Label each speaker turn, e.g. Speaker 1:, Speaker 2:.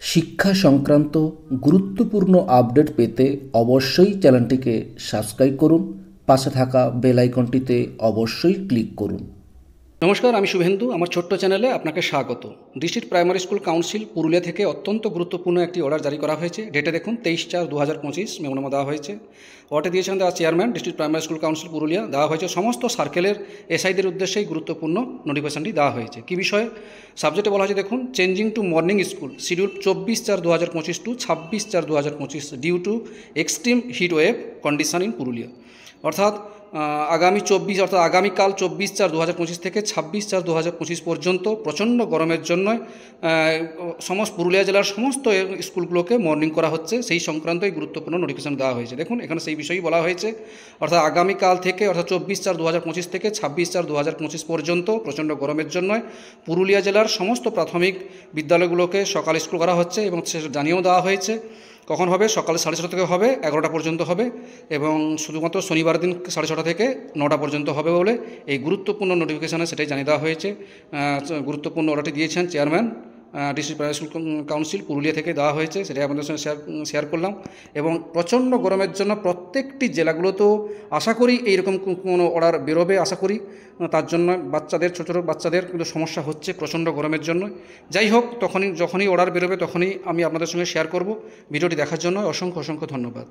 Speaker 1: শিক্ষা সংক্রান্ত গুরুত্বপূর্ণ আপডেট পেতে অবশ্যই চ্যানেলটিকে সাবস্ক্রাইব করুন, পাশে থাকা বেল আইকনটিতে অবশ্যই ক্লিক করুন।
Speaker 2: নমস্কার, আমি শুভেন্দু। আমার ছোট্ট চ্যানেলে আপনাকে স্বাগত। District primary school council Purulia থেকে অত্যন্ত গুরুত্বপূর্ণ একটি অর্ডার জারি করা হয়েছে। ডেটে দেখুন 23/4/2025 মেমোনামা দেওয়া হয়েছে। অর্ডার দিয়েছেন দেওয়া chairman district primary school council Purulia. দেওয়া হয়েছে সমস্ত সার্কেলের এসআইদের উদ্দেশ্যেই গুরুত্বপূর্ণ নোটিফিকেশনটি দেওয়া হয়েছে। কী বিষয়ে? সাবজেক্টে বলা হয়েছে দেখুন, changing to morning school schedule 24/4/2025 to 26/4/2025 due to extreme heat wave condition in Purulia. অর্থাৎ আগামীকাল 24/4/2025 থেকে 26/4/2025 পর্যন্ত প্রচণ্ড গরমের জন্য সমস্ত পুরুলিয়া জেলার সমস্ত স্কুলগুলোকে মর্নিং করা হচ্ছে। সেই সংক্রান্তই গুরুত্বপূর্ণ নোটিফিকেশন দেওয়া হয়েছে। দেখুন এখানে সেই বিষয়ই বলা হয়েছে। অর্থাৎ আগামীকাল থেকে অর্থাৎ 24/4/2025 থেকে 26/4/2025 পর্যন্ত প্রচণ্ড গরমের জন্য পুরুলিয়া জেলার সমস্ত প্রাথমিক বিদ্যালয়গুলোকে সকাল স্কুল করা হচ্ছে এবং জানিয়েও দেওয়া হয়েছে কখন হবে। সকাল 6:30 থেকে হবে, 11টা পর্যন্ত হবে এবং শুধুমাত্র শনিবার দিন 6:30 থেকে 9টা পর্যন্ত হবে বলে এই গুরুত্বপূর্ণ নোটিফিকেশানে সেটাই জানিয়ে দেওয়া হয়েছে। গুরুত্বপূর্ণ অর্ডারটি দিয়েছেন chairman district primary school council Purulia থেকে দেওয়া হয়েছে, সেটাই আপনাদের সঙ্গে শেয়ার করলাম। এবং প্রচণ্ড গরমের জন্য প্রত্যেকটি জেলাগুলোতেও আশা করি এইরকম কোনো অর্ডার বেরোবে আশা করি। তার জন্য বাচ্চাদের ছোটো ছোটো বাচ্চাদের কিন্তু সমস্যা হচ্ছে প্রচণ্ড গরমের জন্য। যাই হোক, যখনই অর্ডার বেরোবে তখনই আমি আপনাদের সঙ্গে শেয়ার করব। ভিডিওটি দেখার জন্য অসংখ্য ধন্যবাদ।